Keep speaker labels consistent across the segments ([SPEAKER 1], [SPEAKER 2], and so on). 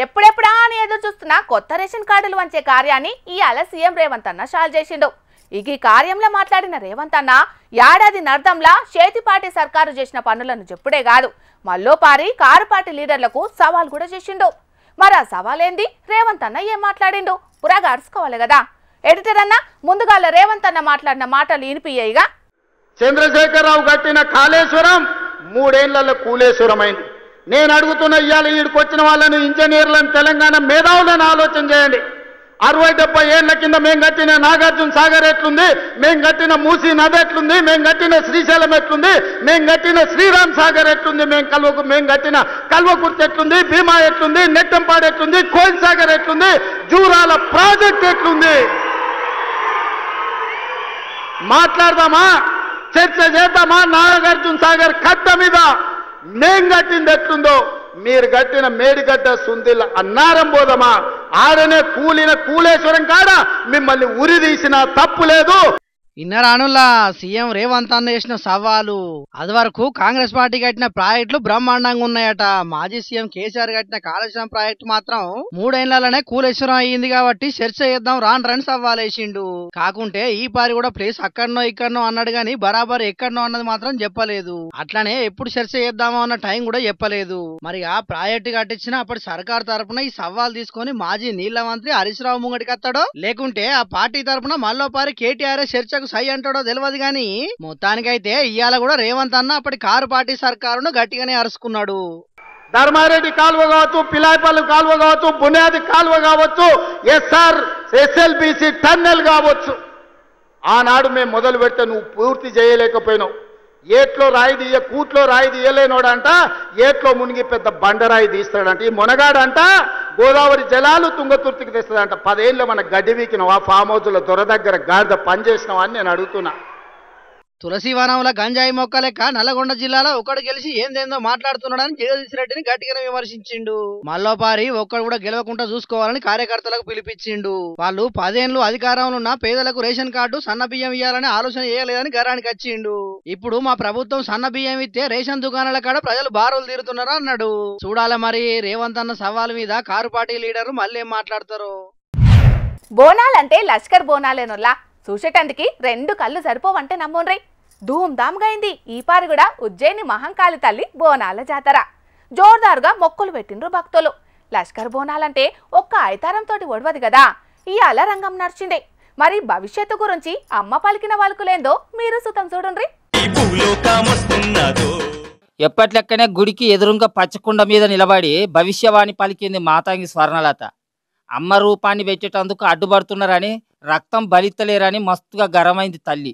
[SPEAKER 1] ఎప్పుడెప్పుడా అని ఎదురు చూస్తున్న కొత్త రేషన్ కార్డులు వంచే కార్యాన్ని ఇవాళ సీఎం రేవంత్ అన్న షాల్ చేసిండు. ఈ కార్యంలో మాట్లాడిన రేవంత్ అన్న ఏడాది నర్దంలా చేతిపాటి సర్కారు చేసిన పనులను చెప్పుడే కాదు, మల్లోపారి కారు పార్టీ లీడర్లకు సవాల్ కూడా చేసిండు. మరి ఆ సవాలేంది, రేవంత్ అన్న ఏం మాట్లాడిండు పురాగా అరుచుకోవాలి కదా. ఎడిటర్ అన్న ముందుగా రేవంత్ అన్న మాట్లాడిన మాటలు వినిపియ్యగా.
[SPEAKER 2] చంద్రశేఖరరావు కట్టిన కాళేశ్వరం 3 ఏళ్లలో కూలేశ్వరమైంది. నేను అడుగుతున్న ఇవాళ ఈడికి వచ్చిన వాళ్ళని, ఇంజనీర్లను, తెలంగాణ మేధావులను ఆలోచన చేయండి. 60-70 ఏళ్ల కింద మేము కట్టిన నాగార్జున సాగర్ ఎట్లుంది, మేము కట్టిన మూసీ నది ఎట్లుంది, మేము కట్టిన శ్రీశైలం ఎట్లుంది, మేము కట్టిన శ్రీరామ్ సాగర్ ఎట్లుంది, మేము కట్టిన కల్వకుర్తి ఎట్లుంది, భీమా ఎట్లుంది, నెట్టంపాడు ఎట్లుంది, కోయిల్ సాగర్ ఎట్లుంది, జూరాల ప్రాజెక్ట్ ఎట్లుంది. మాట్లాడదామా, చర్చ చేద్దామా? నాగార్జున సాగర్ కట్ట మీద మేం కట్టింది ఎట్లుందో, మీరు కట్టిన మేడిగడ్డ సుందిల్ అన్నారం పోదమా? ఆడనే కూలిన కూలేశ్వరం కాడ మిమ్మల్ని ఉరి తీసిన తప్పు లేదు.
[SPEAKER 3] ఇన్నరానుల్లా సీఎం రేవంత్ అన్న చేసిన సవాలు. అది వరకు కాంగ్రెస్ పార్టీ కట్టిన ప్రాజెక్టులు బ్రహ్మాండంగా ఉన్నాయట. మాజీ సీఎం కేసీఆర్ కట్టిన కాళేశ్వరం ప్రాజెక్టు మాత్రం 3 ఏళ్లలోనే కూలేశ్వరం అయ్యింది కాబట్టి చర్చ చేద్దాం రాని సవాల్ వేసిండు. కాకుంటే ఈ పారి కూడా ప్లేస్ అక్కడనో ఇక్కడనో అన్నాడు గాని బరాబర్ ఎక్కడనో అన్నది మాత్రం చెప్పలేదు. అట్లనే ఎప్పుడు చర్చ చేద్దామో అన్న టైం కూడా చెప్పలేదు. మరి ఆ ప్రాజెక్టు కట్టించిన అప్పటి సర్కార్ తరపున ఈ సవాల్ తీసుకొని మాజీ నీళ్ల మంత్రి హరీష్ రావు ముంగడికి వస్తాడో, లేకుంటే ఆ పార్టీ తరపున మల్లోపారి కేటీఆర్ చర్చకు సై అంటాడో తెలియదు గాని మొత్తానికైతే ఇవాళ కూడా రేవంత్ అన్న అప్పటి కారు పార్టీ సర్కారును గట్టిగానే అరుచుకున్నాడు.
[SPEAKER 2] ధర్మారెడ్డి కాలువ కావచ్చు, పిలాయిపల్లి కాలువ కావచ్చు, బునియాది కాలువ కావచ్చు, ఎస్ఎల్బిసి టన్నెల్ కావచ్చు, ఆనాడు మేము మొదలు పెడితే నువ్వు పూర్తి చేయలేకపోయినావు. ఏట్లో రాయి తీయ కూట్లో రాయి తీయలేనోడంట ఏట్లో మునిగి పెద్ద బండరాయి తీస్తాడంట. ఈ మునగాడంట గోదావరి జలాలు తుంగతుర్తికి తెస్తాడంట. 10 ఏళ్ళు మన గడ్డి వీకినావు, ఆ ఫామ్ హౌస్లో దొర దగ్గర గాడిద పనిచేసినావు అని నేను అడుగుతున్నా.
[SPEAKER 3] తులసివనంలో గంజాయి మొక్క లెక్క నల్లగొండ జిల్లాలో ఒకడు గెలిచి ఏందేందో మాట్లాడుతున్నాడని జగదీష్ రెడ్డిని గట్టిగానే విమర్శించిండు. మల్లోపారి ఒక్కడు కూడా గెలవకుండా చూసుకోవాలని కార్యకర్తలకు పిలిపించిండు. వాళ్ళు 10 ఏళ్లు అధికారంలో ఉన్న పేదలకు రేషన్ కార్డు సన్న బియ్యం ఇవ్వాలని ఆలోచన చేయలేదని గరానికి వచ్చిండు. ఇప్పుడు మా ప్రభుత్వం సన్న బియ్యం ఇస్తే రేషన్ దుకాణాల కాడ ప్రజలు బారులు తీరుతున్నారు అన్నాడు. చూడాలి మరి రేవంత్ అన్న సవాల్ మీద కారు పార్టీ లీడర్లు మళ్ళీ ఏం మాట్లాడతారు.
[SPEAKER 1] బోనాలంటే లష్కర్ బోనాలేనోలా చూసేటందుకి 2 కళ్ళు సరిపోవంటే నమ్మోన్రీ. ధూమ్ధామ్గా అయింది ఈ పారి కూడా ఉజ్జయిని మహంకాళి తల్లి బోనాల జాతర. జోర్దారుగా మొక్కులు పెట్టిండ్రు భక్తులు. లష్కర్ బోనాలంటే ఒక్క ఐతారంతో ఒడవది కదా, ఇవాళ రంగం నడిచింది. మరి భవిష్యత్తు గురించి అమ్మ పలికిన వాళ్ళకులేందో మీరు సుతం చూడండి.
[SPEAKER 4] ఎప్పట్లెక్కనే గుడికి ఎదురుగా పచ్చకుండ మీద నిలబడి భవిష్యవాణి పలికింది మాతాంగి స్వర్ణలత. అమ్మ రూపాన్ని పెట్టేటందుకు అడ్డుపడుతున్నారని, రక్తం బలిత్తలేరని మస్తుగా గరమైంది తల్లి.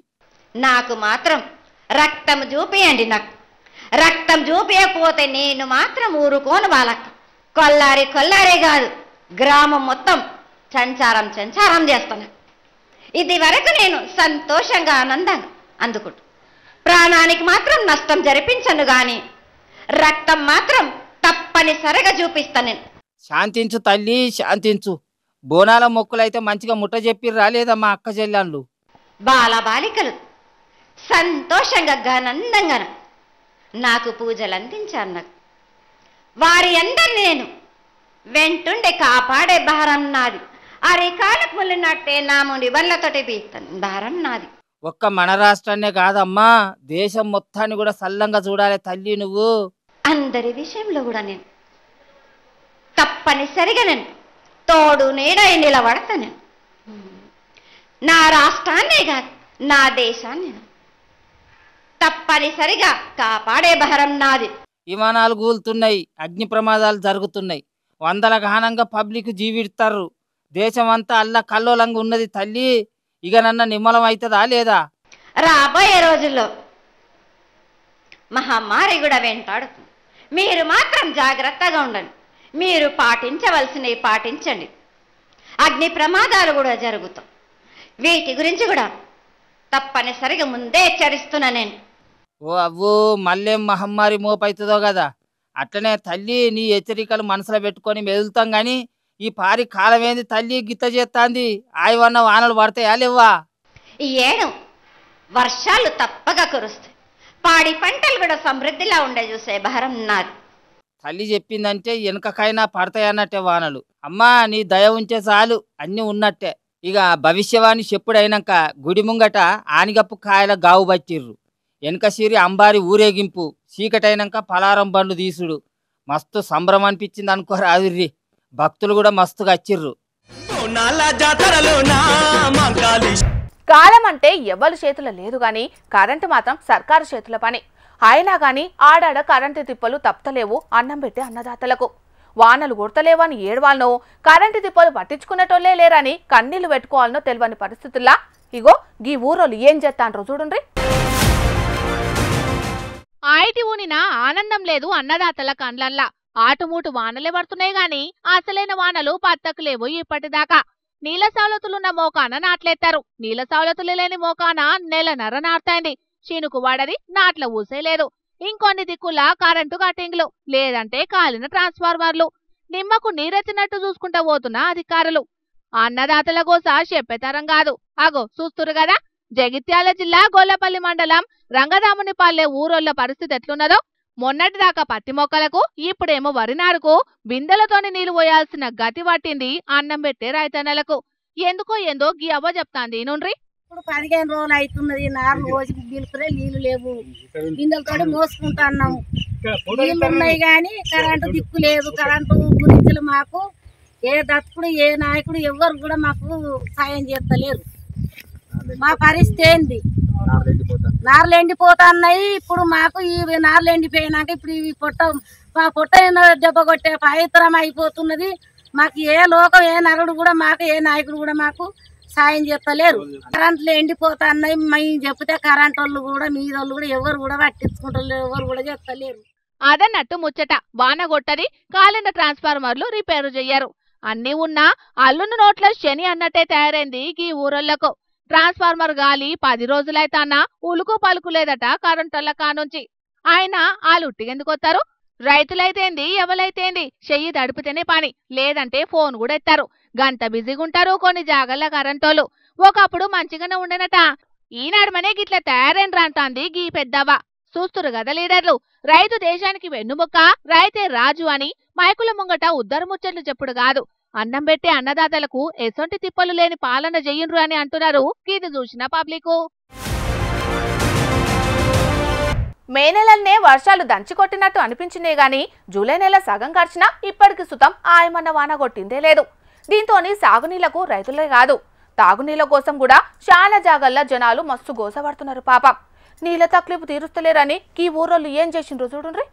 [SPEAKER 5] నాకు మాత్రం రక్తం చూపియండి, నాకు రక్తం చూపించకపోతే నేను మాత్రం ఊరుకోను. వాళ్ళకు కొల్లారే కాదు, గ్రామం మొత్తం సంచారం చేస్తాను. ఇది వరకు నేను సంతోషంగా ఆనందంగా అందుకుంటూ ప్రాణానికి మాత్రం నష్టం జరిపించను గాని రక్తం మాత్రం తప్పనిసరిగా చూపిస్తాను నేను.
[SPEAKER 4] శాంతించు తల్లి శాంతించు. బోనాల మొక్కులైతే మంచిగా ముట్ట చెప్పిర్రా లేదా మా అక్క చెల్లెళ్ళు?
[SPEAKER 5] బాలబాలికలు సంతోషంగా ఘనందంగా నాకు పూజలు అందించారు. నాకు వారి అందరిని నేను వెంటుండే కాపాడే భారం నాది. అరికాలకు ముళ్ళినట్టే నా ముండి వల్లతోటి బీస్తాను, భారం నాది.
[SPEAKER 4] ఒక్క మన రాష్ట్రాన్నే కాదమ్మా, దేశం మొత్తాన్ని కూడా సల్లంగా చూడాలి తల్లి నువ్వు.
[SPEAKER 5] అందరి విషయంలో కూడా నేను తప్పనిసరిగా నేను తోడు నీడై నిలబడతా. నేను నా రాష్ట్రాన్నే కాదు నా దేశాన్ని తప్పనిసరిగా కాపాడే భారం నాది.
[SPEAKER 4] విమానాలు కూలుతున్నాయి, అగ్ని ప్రమాదాలు జరుగుతున్నాయి, వందల గహనంగా పబ్లిక్ జీవిస్తారు. దేశం అంతా అల్ల కల్లోలంగా ఉన్నది తల్లి. ఇక నన్న నిమ్మలం అవుతుందా లేదా?
[SPEAKER 5] రాబోయే రోజుల్లో మహమ్మారి కూడా వెంటాడుతుంది. మీరు మాత్రం జాగ్రత్తగా ఉండండి. మీరు పాటించవలసినవి పాటించండి. అగ్ని ప్రమాదాలు కూడా జరుగుతాయి. వీటి గురించి కూడా తప్పనిసరిగా ముందే హెచ్చరిస్తున్నా నేను.
[SPEAKER 4] ఓ అవ్వో, మళ్ళేం మహమ్మారి మోపవుతుందో కదా. అట్లనే తల్లి నీ హెచ్చరికలు మనసులో పెట్టుకొని మెదులుతాం గాని ఈ పారి కాలమేంది తల్లి గిత్త చేస్తాంది. ఆయవన్న వానలు పడతాయా లేవా?
[SPEAKER 5] ఈ ఏడు వర్షాలు తప్పగా కురుస్తాయి. పాడి పంటలు కూడా సమృద్ధిలా ఉండే చూసే భారం నాది.
[SPEAKER 4] తల్లి చెప్పిందంటే వెనకకైనా పడతాయన్నట్టే వానలు. అమ్మా నీ దయ ఉంటే చాలు అన్నీ ఉన్నట్టే. ఇక భవిష్యవాణి చెప్పుడైనాక గుడి ముంగట ఆనిగప్పు కాయల గావు బట్టిర్రు. వెనక సిరి అంబారి ఊరేగింపు, చీకటైనాక పలారం బండ్లు తీసుడు. మస్తు సంబరం అనిపించింది అనుకోరాదుర్రి. భక్తులు కూడా మస్తుగా వచ్చిర్రు.
[SPEAKER 1] కాలం అంటే ఎవ్వరి చేతుల లేదు గాని కరెంటు మాత్రం సర్కారు చేతుల పని. అయినా గాని ఆడాడ కరెంటు తిప్పలు తప్పలేవు అన్నం పెట్టే అన్నదాతలకు. వానలు కొడతలేవని ఏడవాలనో కరెంటు తిప్పలు పట్టించుకునేటోళ్లే లేరని కన్నీళ్లు పెట్టుకోవాలనో తెలియని పరిస్థితుల్లా ఇగో గీ ఊరోళ్ళు ఏం చేస్తాండ్రో చూడుండ్రి. ఆయిటి ఊనిన ఆనందం లేదు అన్నదాతల కండ్లల్లా. ఆటుమూటు వానలే పడుతున్నాయి గాని అసలైన వానలు పత్తకు లేవు ఇప్పటిదాకా. నీళ్ళ సౌలతులున్న మోకాన నాట్లేస్తారు. నీళ్ళ సౌలతులు లేని మోకాన నెలనర నాటుతాయింది. చినుకు వాడది, నాట్ల ఊసేలేదు. ఇంకొన్ని దిక్కులా కరెంటు కట్టింగ్లు, లేదంటే కాలిన ట్రాన్స్ఫార్మర్లు. నిమ్మకు నీరెత్తినట్టు చూసుకుంటా పోతున్న అధికారులు. అన్నదాతల గోస చెప్పేతరం కాదు. అగో చూస్తురు గదా, జగిత్యాల జిల్లా గొల్లపల్లి మండలం రంగదామునిపల్లె ఊరోళ్ల పరిస్థితి ఎట్లున్నదో. మొన్నటిదాకా పత్తి మొక్కలకు, ఇప్పుడేమో వరినారుకు బిందెలతోని నీళ్లు పోయాల్సిన గతి పట్టింది అన్నం పెట్టే రైతన్నలకు. ఎందుకో ఏందో గీ అవ్వ చెప్తాంది నుండ్రి.
[SPEAKER 6] ఇప్పుడు 15 రోజులు అవుతున్నది. నార్లు రోజు బిల్కులే నీళ్లు లేవు. బిందెలతో మోసుకుంటున్నాం. నీళ్లు ఉన్నాయి గాని కరెంటు దిక్కు లేదు. కరెంటు గురించి మాకు ఏ దత్తుడు ఏ నాయకుడు ఎవరు కూడా మాకు సాయం చేస్తలేరు. మా పరిస్థితి ఏంది? నార్లు ఎండిపోతున్నాయి. ఇప్పుడు మాకు ఈ నార్లు ఎండిపోయినాక ఇప్పుడు ఇవి మా పొట్ట దెబ్బ కొట్టే పవిత్రం అయిపోతున్నది. మాకు ఏ లోకం ఏ నరుడు కూడా మాకు ఏ నాయకుడు కూడా మాకు సాయం చేస్తలేరు. కరెంట్లు ఎండిపోతున్నాయి. మేము చెప్తే కరెంట్ వాళ్ళు కూడా మీదోళ్ళు కూడా ఎవరు కూడా పట్టించుకుంటారు, ఎవరు కూడా చేస్తలేరు.
[SPEAKER 1] అదన్నట్టు ముచ్చట. వాన కొట్టది, కాలిన ట్రాన్స్ఫార్మర్లు రిపేరు చెయ్యరు. అన్నీ ఉన్నా అల్లును నోట్ల శని అన్నట్టే తయారైంది ఈ ఊరోళ్లకు. ట్రాన్స్ఫార్మర్ గాలి 10 రోజులైతానా ఉలుకు పలుకు లేదట కరెంటోళ్ల కానుంచి. ఆయన ఆలుట్టిగెందుకొత్తారు? రైతులైతేంది ఎవలైతేంది చెయ్యి దడిపితేనే పని, లేదంటే ఫోన్ కూడా ఎత్తారు. గంత బిజీగుంటారు కొన్ని జాగల్ల కరెంటోళ్ళు. ఒకప్పుడు మంచిగానే ఉండేనట, ఈనాడమనే గిట్ల తయారైన అంటాంది గీ పెద్దవ్వ. చూస్తురు గదా లీడర్లు, రైతు దేశానికి వెన్నుముక్క, రైతే రాజు అని మైకుల ముంగట ఉద్దరు ముచ్చట్లు చెప్పుడు కాదు, అన్నం పెట్టే అన్నదాతలకు ఎసొంటి తిప్పలు లేని పాలన చెయ్యిండ్రు అని అంటున్నారు ఇది చూసిన పబ్లికు. మే నెలల్నే వర్షాలు దంచికొట్టినట్టు అనిపించినే గాని జూలై నెల సగం గడిచినా ఇప్పటికి సుతం ఆయమన్న వాన కొట్టిందే లేదు. దీంతోని సాగునీళ్లకు రైతులే కాదు, తాగునీళ్ల కోసం కూడా చాలా జాగల్లా జనాలు మస్తు గోసపడుతున్నారు పాపం. నీళ్ళ తక్లీఫ్ తీరుస్తలేరని ఈ ఊరోళ్ళు ఏం చేసిండ్రు చూడుండ్రి.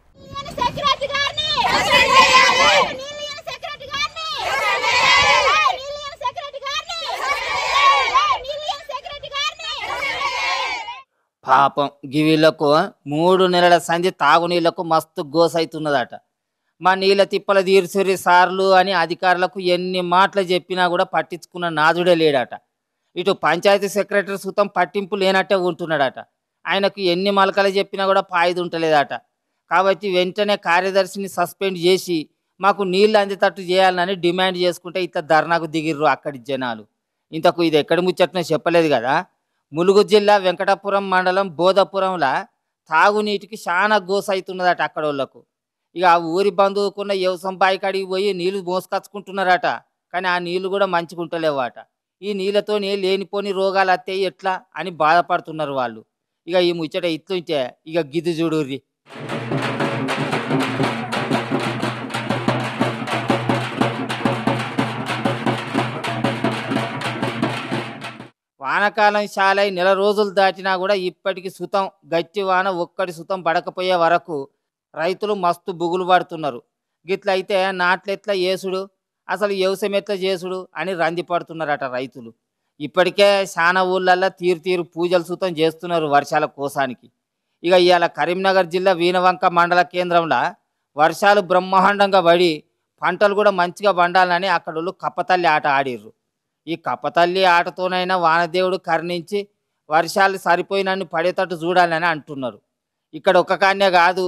[SPEAKER 4] పాపం గివీళ్లకు 3 నెలల సంధి తాగునీళ్లకు మస్తు గోసైతున్నదట. మా నీళ్ళ తిప్పల తీర్చురి సార్లు అని అధికారులకు ఎన్ని మాటలు చెప్పినా కూడా పట్టించుకున్న నాదుడే లేడట. ఇటు పంచాయతీ సెక్రటరీ సుతం పట్టింపు లేనట్టే ఉంటున్నాడట. ఆయనకు ఎన్ని మలకలు చెప్పినా కూడా పాయిది ఉంటలేదట. కాబట్టి వెంటనే కార్యదర్శిని సస్పెండ్ చేసి మాకు నీళ్లు అందేటట్టు చేయాలని డిమాండ్ చేసుకుంటే ఇంత ధర్నాకు దిగిర్రు అక్కడి జనాలు. ఇంతకు ఇది ఎక్కడి ముచ్చట్నో చెప్పలేదు కదా. ములుగు జిల్లా వెంకటాపురం మండలం బోధపురంలో తాగునీటికి చాలా గోసైతున్నదట అక్కడ వాళ్ళకు. ఇక ఆ ఊరి బంధువుకున్న వ్యవసాయం బాయికాడికి పోయి నీళ్లు మోసుకొచ్చుకుంటున్నారట. కానీ ఆ నీళ్లు కూడా మంచిగుంటలేవట. ఈ నీళ్ళతో లేనిపోని రోగాలు వస్తాయి ఎట్లా అని బాధపడుతున్నారు వాళ్ళు. ఇక ఈ ముచ్చట ఇట్లుంటే ఇక గిద్దు చూడుర్రి. వానకాలం చాలై నెల రోజులు దాటినా కూడా ఇప్పటికి సుతం గట్టి వాన ఒక్కడి సుతం పడకపోయే వరకు రైతులు మస్తు బుగులు పడుతున్నారు. గిట్లయితే నాట్లెట్లా చేసుడు, అసలు వ్యవసాయం ఎట్లా చేసుడు అని రంది పడుతున్నారట రైతులు. ఇప్పటికే చాలా ఊళ్ళల్లో తీరు పూజలు సుతం చేస్తున్నారు వర్షాల కోసానికి. ఇక ఇవాళ కరీంనగర్ జిల్లా వీణవంక మండల కేంద్రంలో వర్షాలు బ్రహ్మాండంగా పడి పంటలు కూడా మంచిగా పండాలని అక్కడ కప్పతల్లి ఆట ఆడిర్రు. ఈ కప్పతల్లి ఆటతోనైనా వానదేవుడు కరుణించి వర్షాలు సరిపోయినన్ని పడేటట్టు చూడాలని అంటున్నారు. ఇక్కడ ఒక్క కాన్నే కాదు,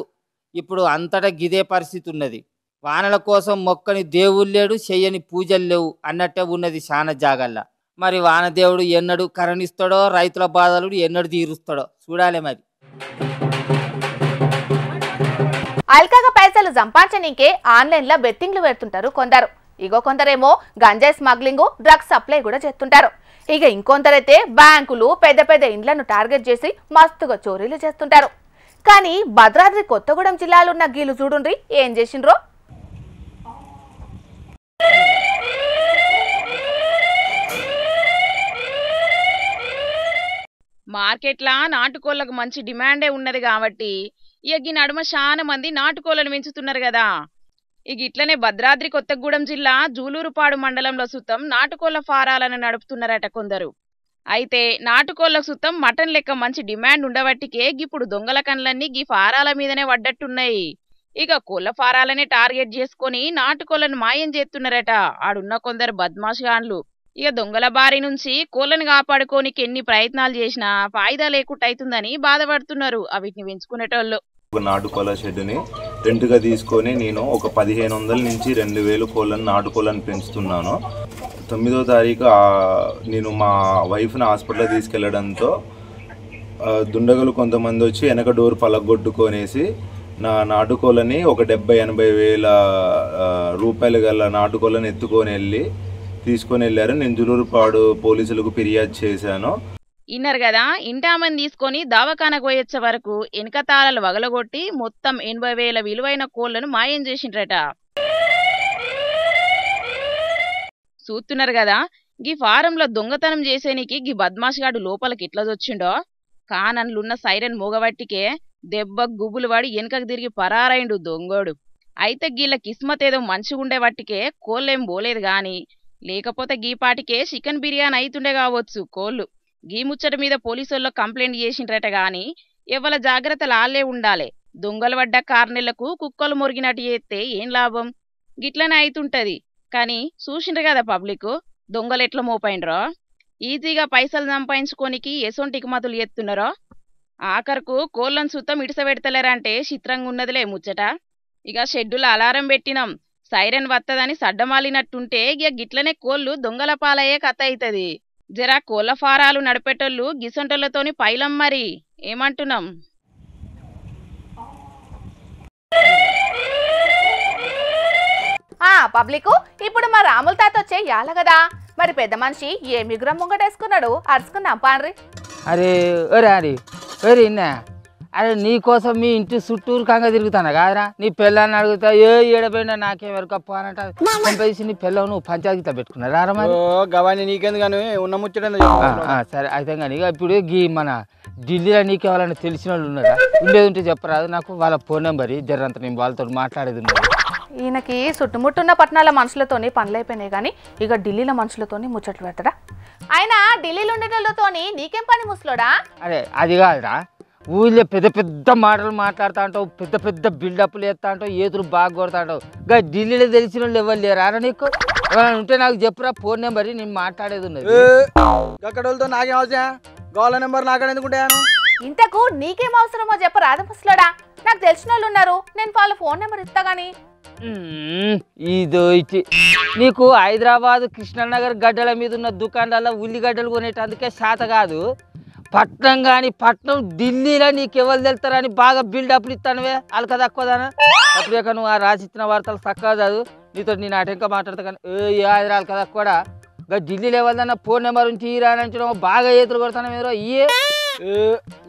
[SPEAKER 4] ఇప్పుడు అంతటా గిదే పరిస్థితి ఉన్నది. వానల కోసం మొక్కని దేవుళ్ళు లేడు, చెయ్యని పూజలు లేవు అన్నట్టే ఉన్నది చాలా జాగల్లా. మరి వానదేవుడు ఎన్నడు కరుణిస్తాడో, రైతుల బాధలు ఎన్నడు తీరుస్తాడో చూడాలి మరి.
[SPEAKER 1] అల్కగా పైసలు సంపాదించనీకే ఆన్లైన్లో బెట్టింగ్లు పెడుతుంటారు కొందరు. ఇగో కొందరేమో గంజాయి స్మగ్లింగ్, డ్రగ్స్ సప్లై కూడా చేస్తుంటారు. ఇక ఇంకొందరైతే బ్యాంకులు, పెద్ద పెద్ద ఇండ్లను టార్గెట్ చేసి మస్తుగా చోరీలు చేస్తుంటారు. కానీ భద్రాద్రి కొత్తగూడెం జిల్లాలో ఉన్న గీలు చూడుండ్రి ఏం చేసిండ్రో.
[SPEAKER 7] మార్కెట్లా నాటుకోళ్లకు మంచి డిమాండే ఉన్నది కాబట్టి ఇక నడుమ చాలా మంది నాటుకోళ్లను పెంచుతున్నారు కదా. ఇక ఇట్లనే భద్రాద్రి కొత్తగూడెం జిల్లా జూలూరుపాడు మండలంలో సుతం నాటుకోళ్ల ఫారాలను నడుపుతున్నారట కొందరు. అయితే నాటుకోళ్ల సుతం మటన్ లెక్క మంచి డిమాండ్ ఉండబట్టికే ఇప్పుడు దొంగల కన్లన్నీ గీ ఫారాల మీదనే పడ్డట్టున్నాయి. ఇక కోళ్ల ఫారాలనే టార్గెట్ చేసుకొని నాటుకోళ్లను మాయం చేస్తున్నారట ఆడున్న కొందరు బద్మాష్గాన్లు. ఇక దొంగల బారి నుంచి కోళ్లను కాపాడుకోనికి ఎన్ని ప్రయత్నాలు చేసినా ఫాయిదా లేకుండా అవుతుందని బాధపడుతున్నారు వీటిని పెంచుకునేటోళ్ళు.
[SPEAKER 8] ఒక నాటుకోళ్ల షెడ్ని రెంట్గా తీసుకొని నేను ఒక 1500 నుంచి 2000 కోళ్ళను నాటుకోళ్ళని పెంచుతున్నాను. 9వ తారీఖు నేను మా వైఫ్ని హాస్పిటల్ తీసుకెళ్లడంతో దుండగలు కొంతమంది వచ్చి వెనక డోర్ పలగొట్టుకొనేసి నా నాటుకోళ్ళని ఒక 70-80 వేల రూపాయలు గల నాటుకోళ్ళని తీసుకొని వెళ్ళారు. నేను జులూరుపాడు పోలీసులకు ఫిర్యాదు చేశాను.
[SPEAKER 7] ఇన్నర్ కదా ఇంటామని తీసుకొని దావఖానకు పోయొచ్చే వరకు వెనక తాళాలు వగలగొట్టి మొత్తం 80,000 విలువైన కోళ్లను మాయం చేసిండ్రట. చూస్తున్నారు కదా గీ ఫారంలో దొంగతనం చేసేనికి గీ బద్మాష్గాడు లోపలికి ఎట్లా వచ్చిండో. కానన్లున్న సైరన్ మూగబట్టికే దెబ్బ గుబులు పడి వెనకకు తిరిగి పరారైండు దొంగోడు. అయితే గీళ్ళ కిస్మత్ ఏదో మంచిగుండే బట్టికే కోళ్ళేం పోలేదు గాని, లేకపోతే గీపాటికే చికెన్ బిర్యానీ అయితుండే కావచ్చు కోళ్ళు. గీ ముచ్చట మీద పోలీసుల్లో కంప్లైంట్ చేసిండ్రట గాని ఎవల జాగ్రత్తలు ఆళ్లే ఉండాలి. దొంగలు పడ్డ 6 నెలలకు కుక్కలు మురిగినట్టు చేస్తే ఏం లాభం? గిట్లనే అయితుంటది. కానీ చూసిండ్రు కదా పబ్లిక్ దొంగలు ఎట్లా మోపైండ్రో. ఈజీగా పైసలు సంపాదించుకోనికి ఎసొంటి ఇకమతులు ఎత్తున్నారో. ఆఖరుకు కోళ్ళను సుతం ఇడిసబెడతలేరంటే చిత్రంగా ఉన్నదిలే ముచ్చట. ఇక షెడ్యూల్ అలారం పెట్టినాం, సైరన్ వత్తదని సడ్డమాలినట్టుంటే ఇక గిట్లనే కోళ్ళు దొంగల పాలయ్యే కథ అవుతుంది. జరా కోళ్ళ ఫారాలు నడిపేటోళ్ళు గిసొంటోళ్లతోని పైలం మరి ఏమంటున్నాం.
[SPEAKER 1] పబ్లిక్ ఇప్పుడు మా రాముల తాత వచ్చే యాల కదా, మరి పెద్ద మనిషి ఏ మిగురం ముంగటేసుకున్నాడు అరుచుకుందాం పాండ్రి.
[SPEAKER 4] అరే అరే ఇన్నా అరే నీకోసం మీ ఇంటి చుట్టూరు కంగా తిరుగుతాను కాదరా. నీ పిల్లని అడుగుతా ఏడపోయినా నాకేం వరకప్ప అనంట పంపేసి నీ పిల్లలు నువ్వు పంచాయతీతో పెట్టుకున్నారా
[SPEAKER 3] గవాని నీకెందుకు కానీ ఉన్న ముచ్చట
[SPEAKER 4] సరే అయితే కానీ ఇప్పుడు గీ మన ఢిల్లీలో నీకు ఎవరైనా తెలిసిన వాళ్ళు ఉన్నారా? ఉండేది ఉంటే చెప్పరాదు నాకు, వాళ్ళ ఫోన్ నెంబర్ జరంత నేను వాళ్ళతో మాట్లాడేది ఉన్నది.
[SPEAKER 1] ఈయనకి చుట్టుముట్టున్న పట్టణాల మనుషులతోని పనులు అయిపోయినాయి కానీ ఇక ఢిల్లీలో మనుషులతోని ముచ్చట్లు పెడతాడా? ఆయన ఢిల్లీలో ఉండేటోళ్ళతోని నీకేం పని ముసలోడా?
[SPEAKER 4] అరే అది కాదురా, ఊళ్ళో పెద్ద పెద్ద మాటలు మాట్లాడుతూ ఉంటావు, పెద్ద పెద్ద బిల్డప్లు వేస్తా ఉంటావు, ఏతులు బాగా కొడతా ఉంటావు. ఇంకా ఢిల్లీలో తెలిసిన వాళ్ళు ఎవరు లేరా నీకు? ఎవరైనా ఉంటే నాకు చెప్పురా ఫోన్ నెంబర్, నేను మాట్లాడేది ఉన్నది.
[SPEAKER 3] అక్కడ వాళ్ళతో నాకేం అవసరం? గోళ నెంబర్ నాకడ ఎందుకుంటాను?
[SPEAKER 1] ఇంతకు నీకేం అవసరమో చెప్పరాదు ముసలోడా? నాకు తెలిసిన వాళ్ళు ఉన్నారు, నేను వాళ్ళ ఫోన్ నెంబర్ ఇస్తా గానీ.
[SPEAKER 4] ఇదో ఇచ్చి నీకు హైదరాబాద్ కృష్ణానగర్ గడ్డల మీద ఉన్న దుకాణాల్లో ఉల్లిగడ్డలు కొనేటందుకే శాత కాదు. పట్నం కానీ పట్నం ఢిల్లీలో నీకు ఎవరు తెలుస్తారని బాగా బిల్డప్లు ఇస్తానువే అలక తక్కువదానా. అప్పుడే నువ్వు ఆ రాసిచ్చిన వార్తలు చక్కగా చదువు, నీతో నేను అటెంక మాట్లాడతా. కానీ ఏ అలక తక్కువడా ఇంకా ఢిల్లీలో ఎవరిదన్నా ఫోన్ నెంబర్ నుంచి రానంచడం బాగా ఏతులు కొడతాను మీరు. ఇయే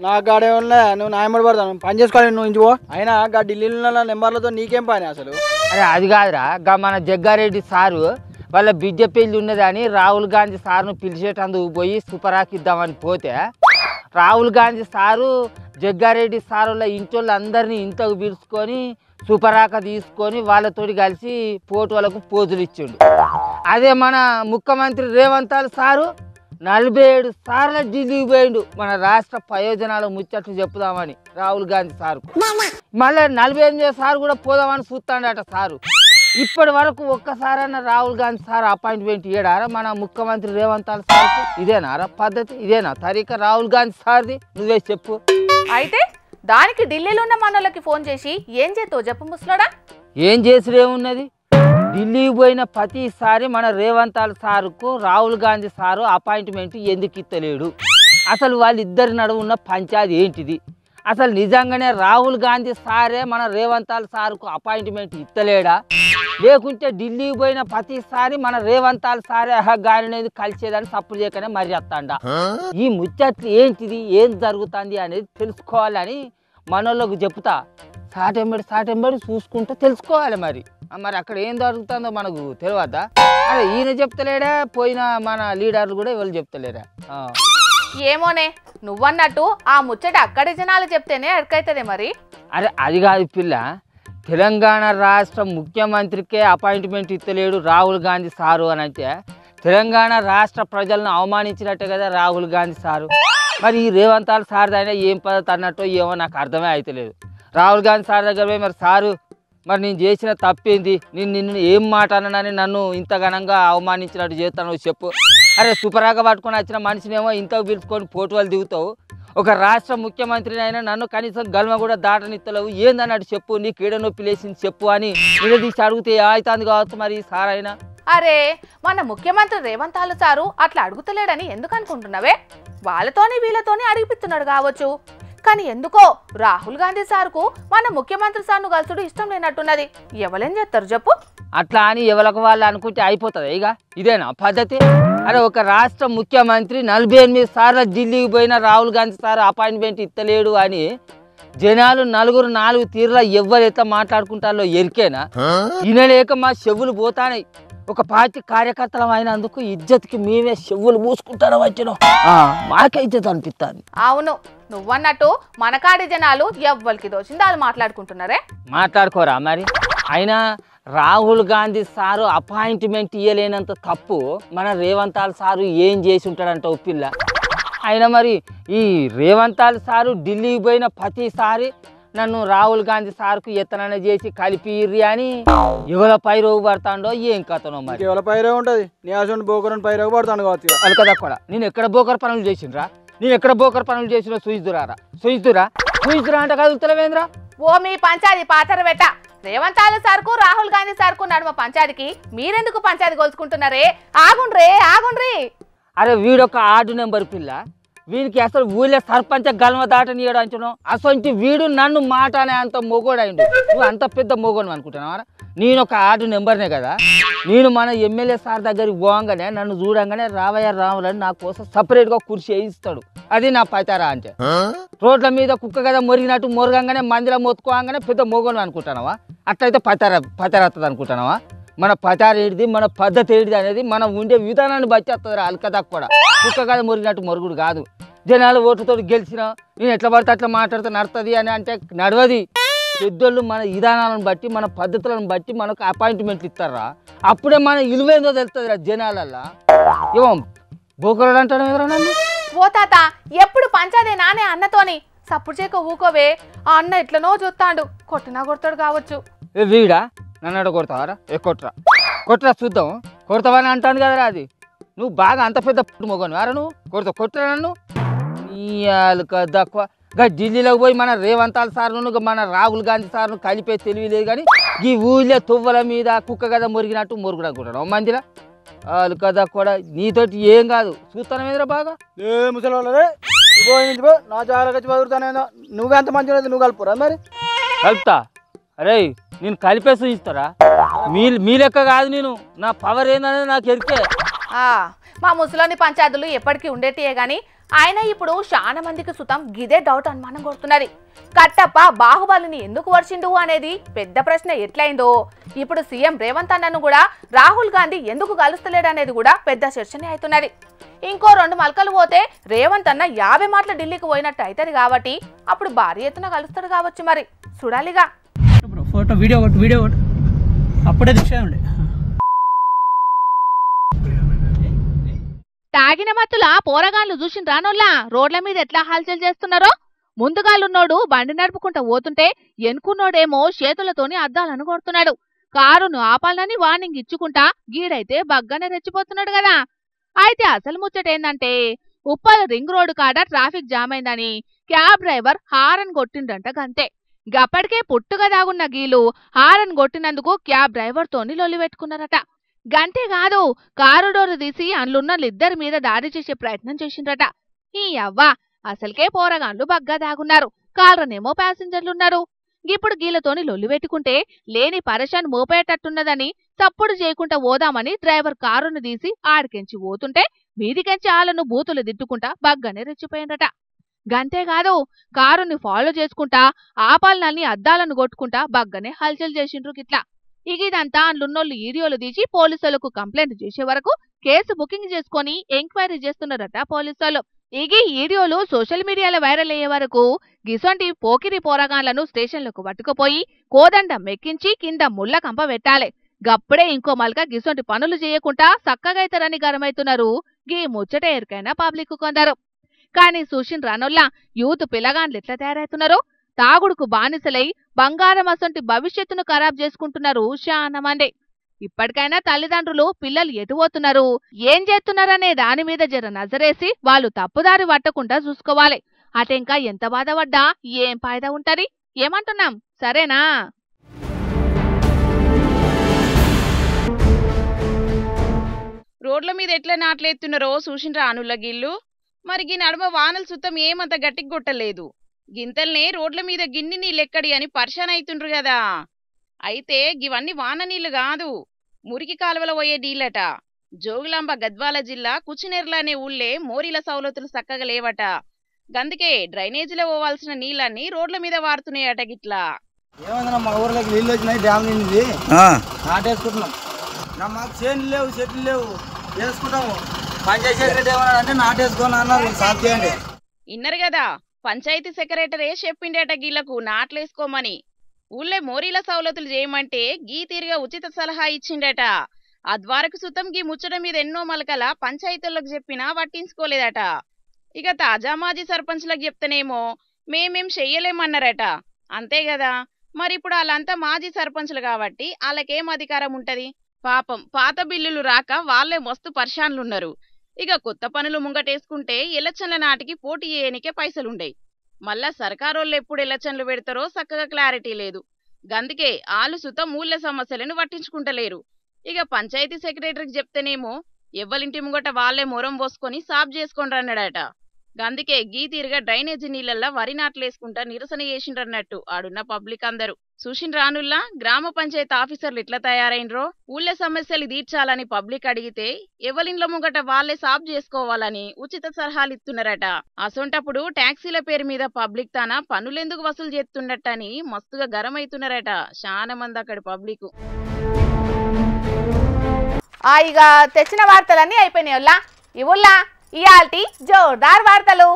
[SPEAKER 3] నాకు గాడే ఉన్నా నువ్వు నాయమడి పడతాను పని చేసుకోవాలి. నువ్వు ఇంచుకో అయినా గా ఢిల్లీలో నెంబర్లతో నీకేం పని అసలు?
[SPEAKER 4] అరే అది కాదురా, గా మన జగ్గారెడ్డి సారు వాళ్ళ బిడ్డ పెళ్ళి ఉన్నదని రాహుల్ గాంధీ సార్ను పిలిచేటందుకు పోయి సుపరాకిద్దామని పోతే రాహుల్ గాంధీ సారు జగ్గారెడ్డి సారు వాళ్ళ ఇంటోళ్ళు అందరినీ ఇంతకు పిలుచుకొని సుపరాక తీసుకొని వాళ్ళతోటి కలిసి ఫోటోలకు పోజులు ఇచ్చిండు. అదే మన ముఖ్యమంత్రి రేవంత్ సారు 47 సార్లు ఢిల్లీకి పోయిండు మన రాష్ట్ర ప్రయోజనాలు ముచ్చట్లు చెప్పుదామని రాహుల్ గాంధీ సారు. మళ్ళీ 48 సార్లు కూడా పోదామని చూస్తాడట సారు. ఇప్పటి వరకు ఒక్కసారన్నా రాహుల్ గాంధీ సార్ అపాయింట్మెంట్ ఇయ్యడారా మన ముఖ్యమంత్రి రేవంత్ సార్కు? ఇదేనారా పద్ధతి? ఇదేనా తరీకా రాహుల్ గాంధీ సార్ది? నువ్వే చెప్పు.
[SPEAKER 1] అయితే దానికి ఢిల్లీలో ఉన్న మనోళ్ళకి ఫోన్ చేసి ఏం చేస్తావు చెప్పు ముసలోడా?
[SPEAKER 4] ఏం చేసుడేమున్నది, ఢిల్లీకి పోయిన ప్రతిసారి మన రేవంత్ సార్కు రాహుల్ గాంధీ సారు అపాయింట్మెంట్ ఎందుకు ఇస్తలేడు? అసలు వాళ్ళిద్దరి నడువు ఉన్న పంచాయతీ ఏంటిది? అసలు నిజంగానే రాహుల్ గాంధీ సారే మన రేవంత్ సార్కు అపాయింట్మెంట్ ఇస్తలేడా, లేకుంటే ఢిల్లీకి పోయిన ప్రతిసారి మన రేవంత్ సారే గాయనేది కలిసేదని సప్పుడు చేయకనే మరి వస్తాండా. ఈ ముచ్చట్లు ఏంటిది, ఏం జరుగుతుంది అనేది తెలుసుకోవాలని మనోళ్ళకు చెప్తా. సాటెంబడి చూసుకుంటూ తెలుసుకోవాలి. మరి అక్కడ ఏం జరుగుతుందో మనకు తెలియదా? అరే ఈయన చెప్తలేడా, పోయిన మన లీడర్లు కూడా ఎవరు చెప్తలేరా?
[SPEAKER 1] ఏమోనే, నువ్వన్నట్టు ఆ ముచ్చట అక్కడి జనాలు చెప్తేనే అడకైతుంది మరి.
[SPEAKER 4] అరే అది కాదు పిల్ల, తెలంగాణ రాష్ట్ర ముఖ్యమంత్రికే అపాయింట్మెంట్ ఇస్తలేడు రాహుల్ గాంధీ సారు అని అంటే తెలంగాణ రాష్ట్ర ప్రజలను అవమానించినట్టే కదా రాహుల్ గాంధీ సారు. మరి ఈ రేవంత్ సార్ అయినా ఏం పద్ధతి అన్నట్టు ఏమో నాకు అర్థమే అవుతలేదు. రాహుల్ గాంధీ సార్ దగ్గర పోయి మరి సారు మరి నేను చేసిన తప్పేంది, నిన్ను ఏం మాట అన్నానని నన్ను ఇంత ఘనంగా అవమానించినట్టు చేస్తాను చెప్పు. అరే సుపరాగా పట్టుకొని వచ్చిన మనిషినేమో ఇంతకు పిలుచుకొని ఫోటోలు దిగుతావు, ఒక రాష్ట్ర ముఖ్యమంత్రిని అయినా నన్ను కనీసం గల్మ కూడా దాటనిత్తలేవు, ఏందన్నట్టు చెప్పు, నీ కీడ నొప్పి లేచింది చెప్పు అని నిలదీసి అడిగితే అవుతుంది కావచ్చు మరి సార్ అయినా.
[SPEAKER 1] అరే మన ముఖ్యమంత్రి రేవంత్ సారు అట్లా అడుగుతలేడని ఎందుకు అనుకుంటున్నావే? వాళ్ళతోని వీళ్ళతోని అడిగిపిస్తున్నాడు కావచ్చు, కానీ ఎందుకో రాహుల్ గాంధీ సార్కు మన ముఖ్యమంత్రి సార్ను కలుసుడు ఇష్టం లేనట్టున్నది. ఎవరేం చేస్తారు చెప్పు?
[SPEAKER 4] అట్లా అని ఎవరికి వాళ్ళు అనుకుంటే అయిపోతుంది. ఇక ఇదేనా పద్ధతి? అరే ఒక రాష్ట్ర ముఖ్యమంత్రి 48 సార్లు ఢిల్లీకి పోయిన రాహుల్ గాంధీ సార్ అపాయింట్మెంట్ ఇస్తలేడు అని జనాలు నలుగురు 4 తీరులో ఎవరు ఎట్లా మాట్లాడుకుంటారో ఎరికేనా? వినలేక మా చెవులు పోతానాయి. ఒక పార్టీ కార్యకర్తలం అయినందుకు ఇజ్జత్కి మేమే చెవులు మూసుకుంటారో వచ్చిన మాకే ఇజ్జత్ అనిపిస్తుంది.
[SPEAKER 1] అవును, నువ్వన్నట్టు మనకాడి జనాలు ఎవ్వరికి దోచింది వాళ్ళు మాట్లాడుకుంటున్నారే.
[SPEAKER 4] మాట్లాడుకోరా మరి. అయినా రాహుల్ గాంధీ సారు అపాయింట్మెంట్ ఇవ్వలేనంత తప్పు మన రేవంత్ సారు ఏం చేసి ఉంటాడంట ఒప్పిల్ల. అయినా మరి ఈ రేవంత్ సారు ఢిల్లీకి పోయిన ప్రతిసారి నన్ను రాహుల్ గాంధీ సార్కు ఎత్తనైనా చేసి కలిపిర్రి అని ఎవరి పైరోగు పడతాడో ఏం కథనో మరి.
[SPEAKER 3] ఎవరి పైరోగు ఉంటుంది, బోకరని పైరోగు పడతాను కావచ్చు.
[SPEAKER 4] అది కదా కూడా. నేను ఎక్కడ బోకర్ పనులు చేసినరా, నేను ఎక్కడ బోకర్ పనులు చేసినా చూయిస్తురా అంటే కదులుతలేవేంద్రా?
[SPEAKER 1] ఓ మీ పంచాయతీ పాతర పెట్ట. రేవంత్ సార్కు రాహుల్ గాంధీ సార్కు నడుమ పంచాయతీకి మీరెందుకు పంచాయతీ కొలుసుకుంటున్నారే? ఆగుండ్రి.
[SPEAKER 4] అరే వీడొక ఆర్డు నెంబర్ పిల్ల, వీనికి అసలు ఊళ్ళో సర్పంచ గల్మ దాటనీయడం అంటున్నావు. అసలు వీడు నన్ను మాట అనే అంత మొగోడైండు. నువ్వు అంత పెద్ద మొగోడు అనుకుంటున్నావా? నేను ఒక ఆర్డు నెంబర్నే కదా. నేను మన ఎమ్మెల్యే సార్ దగ్గరికి పోగానే నన్ను చూడంగానే రావయ్య రాములని నా కోసం సపరేట్గా కుర్చీ వేయిస్తాడు. అది నా పతారా అంటే. రోడ్ల మీద కుక్క కదా మొరిగినట్టు మొరగంగానే మందిలో మొత్తుకోగానే పెద్ద మొగోడు అనుకుంటున్నావా? అట్లయితే పతారత్తది అనుకుంటున్నావా? మన పతారు ఏడిది, మన పద్ధతి ఏడిది అనేది మనం ఉండే విధానాన్ని బట్టి వస్తుంది. అల్కదా కూడా కుక్క కదా మొరిగినట్టు మొరుగుడు కాదు. జనాలు ఓటుతో గెలిచిన నేను ఎట్లా పడితే అట్లా మాట్లాడితే నడుతుంది అని అంటే నడవది. పెద్దోళ్ళు మన విధానాలను బట్టి మన పద్ధతులను బట్టి మనకు అపాయింట్మెంట్లు ఇస్తారా, అప్పుడే మన విలువేందో తెలుస్తుంది రా జనాలల్లా. ఏమో బోకరాడు అంటాడు ఎదురా నన్ను.
[SPEAKER 1] ఓ తాత, ఎప్పుడు పంచాదే నానే అన్నతోని సప్పుడు చేయక ఊకోవే. ఆ అన్న ఎట్లనో చూస్తాడు, కొట్టినా కొడతాడు కావచ్చు.
[SPEAKER 4] ఏ వీడా నన్ను అడ కొడతావారా? కొట్టరా చూద్దాం. కొడతావని అంటాను కదరా. అది నువ్వు బాగా అంత పెద్ద మొగను వారా? నువ్వు కొట్టరా నన్ను? తక్కువ ఢిల్లీలోకి పోయి మన రేవంత్ సార్ను మన రాహుల్ గాంధీ సార్ను కలిపే తెలివి లేదు. కానీ ఈ ఊళ్ళో తువ్వల మీద కుక్క కదా మొరిగినట్టు మొరుగుడా కూడా మందిరా వాళ్ళు కదా కూడా. నీతోటి ఏం కాదు చూస్తాను మీదరా బాగా.
[SPEAKER 3] ముసలి నా జాగ్రత్త చదువుతానేదో నువ్వెంత మంచిగా నువ్వు కలుపురా మరి.
[SPEAKER 4] కలుపుతా? అరే నేను కలిపే చూపిస్తారా? మీ లెక్క కాదు. నేను నా పవర్ ఏందనేది నాకు ఎరికే.
[SPEAKER 1] మా ముసలోని పంచాయతీలు ఎప్పటికీ ఉండేటియే గాని ఆయన ఇప్పుడు చాలా మందికి సుతం గిదే డౌట్ అనుమానం కొడుతున్నది. కట్టప్ప బాహుబలిని ఎందుకు వర్షిండు అనేది పెద్ద ప్రశ్న ఎట్లయిందో ఇప్పుడు సీఎం రేవంత్ అన్నను కూడా రాహుల్ గాంధీ ఎందుకు కలుస్తలేడు అనేది కూడా పెద్ద చర్చనే అవుతున్నది. ఇంకో 2 మల్కలు పోతే రేవంత్ అన్న 50 మాటలు ఢిల్లీకి పోయినట్టు అవుతుంది కాబట్టి అప్పుడు భారీ ఎత్తున కలుస్తాడు కావచ్చు. మరి చూడాలిగా.
[SPEAKER 3] ఫోటో వీడియో అప్పుడే దిశ
[SPEAKER 1] తాగిన మత్తుల పోరగాళ్ళు చూసిన రానోళ్ళ రోడ్ల మీద ఎట్లా హల్చల్ చేస్తున్నారో. ముందుగాలున్నోడు బండి నడుపుకుంటా పోతుంటే ఎనుకున్నోడేమో చేతులతోని అద్దాలను కొడుతున్నాడు. కారును ఆపాలని వార్నింగ్ ఇచ్చుకుంటా గీడైతే బగ్గనే రెచ్చిపోతున్నాడు కదా. అయితే అసలు ముచ్చటేందంటే ఉప్పల్ రింగ్ రోడ్డు కాడ ట్రాఫిక్ జామ్ అయిందని క్యాబ్ డ్రైవర్ హారన్ కొట్టిండంట. గంతే. గప్పటికే పుట్టుగా దాగున్న గీలు హారన్ కొట్టినందుకు క్యాబ్ డ్రైవర్ తోని లొల్లి పెట్టుకున్నారట. గంతే కాదు, కారు డోరు తీసి అందులున్నోళ్ళిద్దరి మీద దాడి చేసే ప్రయత్నం చేసిండ్రట. ఈ అవ్వ అసలుకే పోరగాండ్లు బగ్గా దాగున్నారు. కాలరనేమో ప్యాసింజర్లున్నారు. ఇప్పుడు గీలతోని లొల్లి పెట్టుకుంటే లేని పరేషాన్ మోపేటట్టున్నదని తప్పుడు చేయకుండా పోదామని డ్రైవర్ కారును తీసి ఆడికెంచి పోతుంటే మీదికెంచి ఆళ్లను బూతులు దిట్టుకుంటా బగ్గనే రెచ్చిపోయిందట. గంతేకాదు కారుని ఫాలో చేసుకుంటా ఆపాలనల్ని అద్దాలను కొట్టుకుంటా బగ్గనే హల్చల్ చేసిండ్రు గిట్లా. ఇదంతా అందున్నోళ్ళు వీడియోలు తీసి పోలీసులకు కంప్లైంట్ చేసే వరకు కేసు బుకింగ్ చేసుకుని ఎంక్వైరీ చేస్తున్నారట పోలీసులు. వీడియోలు సోషల్ మీడియాలో వైరల్ అయ్యే వరకు గిసొంటి పోకిరి పోరగాళ్లను స్టేషన్లకు పట్టుకుపోయి కోదండం మెక్కించి కింద ముళ్ళ కంప పెట్టాలి. గప్పుడే ఇంకో మల్క గిసొంటి పనులు చేయకుండా సక్కగైతారని గరమైతున్నారు గీ ముచ్చట ఎరికైనా పబ్లిక్ కొందరు. కానీ సూషిన్ రానోల్లా యూత్ పిల్లగాండ్లు ఎట్లా తయారైతున్నారో తాగుడుకు బానిసలై బంగారం అసొంటి భవిష్యత్తును ఖరాబ్ చేసుకుంటున్నారు చాలా మంది. ఇప్పటికైనా తల్లిదండ్రులు పిల్లలు ఎటుపోతున్నారు ఏం చేస్తున్నారనే దాని మీద జర నజరేసి వాళ్ళు తప్పుదారి పట్టకుండా చూసుకోవాలి. అటెంకా ఎంత బాధపడ్డా ఏం ఫాయిదా ఉంటది? ఏమంటున్నాం, సరేనా?
[SPEAKER 7] రోడ్ల మీద ఎట్లా నాట్లేస్తున్నారో చూసిండ్రా అనుల్ల గిల్లు. మరి గీ నడుమ వానలు సుత్తం ఏమంత గట్టికి కొట్టలేదు. గింతల్నే రోడ్ల మీద గిన్ని నీళ్ళెక్కడి అని పరిశాన్ అయితుండ్రు కదా. అయితే గివన్నీ వాన నీళ్లు కాదు, మురికి కాలువల పోయే నీళ్ళట. జోగులాంబ గద్వాల జిల్లా కుచినేర్ల అనే ఊళ్ళే మోరీల సౌలతులు చక్కగా లేవట. గందుకే డ్రైనేజీలో పోవాల్సిన నీళ్ళన్నీ రోడ్ల మీద వారుతున్నాయట. గిట్లా
[SPEAKER 9] ఏమైందన్నా మా ఊర్లోకి నీళ్ళు వచ్చినాయి, డ్యామ్ నిండింది, నాటేసుకుంటున్నాం. మాకు చేనులు లేవు, చెట్లు లేవు, వేసుకుంటాము. పంచాయతీ సెక్రటరీ ఏమన్నా అంటే నాటేసుకొని అన్నారు, సాఫ్ చేయండి.
[SPEAKER 7] ఇన్నరు కదా, పంచాయతీ సెక్రటరీ చెప్పిండేట గీళ్లకు నాట్లేసుకోమని. ఊళ్ళే మోరీల సౌలతులు చేయమంటే గీ తీరుగా ఉచిత సలహా ఇచ్చిండట. అద్వారకు సుతం గీ ముచ్చట మీద ఎన్నో మలకల పంచాయతీలకు చెప్పినా పట్టించుకోలేదట. ఇక తాజా మాజీ సర్పంచ్లకు చెప్తేనేమో మేమేం చెయ్యలేమన్నారట. అంతే కదా, మరి ఇప్పుడు వాళ్ళంతా మాజీ సర్పంచ్లు కాబట్టి వాళ్ళకేం అధికారం ఉంటది? పాపం పాత బిల్లులు రాక వాళ్లే మస్తు పరిశాన్లున్నారు. ఇక కొత్త పనులు ముంగటేసుకుంటే ఎలక్షన్ల నాటికి పోటీ చేయనికే పైసలుండయి. మళ్ళా సర్కారోళ్ళు ఎప్పుడు ఎలక్షన్లు పెడతారో చక్కగా క్లారిటీ లేదు. గందుకే ఆలు సుతం ఊళ్ళ సమస్యలను పట్టించుకుంటలేరు. ఇక పంచాయతీ సెక్రటరీకి చెప్తేనేమో ఎవ్వలింటి ముంగట వాళ్లే మొరం పోసుకొని సాఫ్ చేసుకొని రన్నాడట. గందుకే గీ తీరుగా డ్రైనేజీ నీళ్ళల్లా వరి నాట్లేసుకుంటా నిరసన చేసిండ్రన్నట్టు ఆడున్న పబ్లిక్ అందరూ. చూసిండ్రానుల్లా గ్రామ పంచాయతీ ఆఫీసర్లు ఎట్లా తయారైనరో. ఊళ్ళ సమస్యలు తీర్చాలని పబ్లిక్ అడిగితే ఎవలిండ్ల ముంగట వాళ్లే సాఫ్ చేసుకోవాలని ఉచిత సలహాలు ఇస్తున్నారట. అసొంటప్పుడు ట్యాక్సీల పేరు మీద పబ్లిక్ తన పనులెందుకు వసూలు చేస్తున్నట్టని మస్తుగా గరమైతున్నారట చాలా మంది అక్కడి పబ్లిక్.
[SPEAKER 1] ఇక తెచ్చిన వార్తలన్నీ అయిపోయినాయి. ఇవుల్లా ఇయాల్టి జోర్దార్ వార్తలు.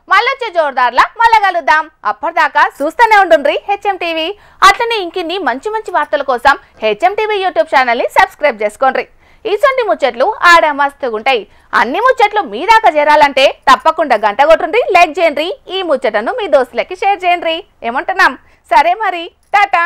[SPEAKER 1] మళ్ళొచ్చే జోర్దార్లా మళ్ళా కలుద్దాం. అప్పటిదాకా చూస్తూనే ఉండుండ్రి హెచ్ఎం టీవీ. అట్లనే ఇంకిన్ని మంచి మంచి వార్తల కోసం హెచ్ఎం టీవీ యూట్యూబ్ ఛానల్ని సబ్స్క్రైబ్ చేసుకోండి. ఈసొంటి ముచ్చట్లు ఆడ మస్తుగుంటాయి. అన్ని ముచ్చట్లు మీ దాకా చేరాలంటే తప్పకుండా గంట కొట్టుండ్రి, లైక్ చేయండి, ఈ ముచ్చటను మీ దోస్తులకి షేర్ చేయండి. ఏమంటున్నాం, సరే మరి, టాటా.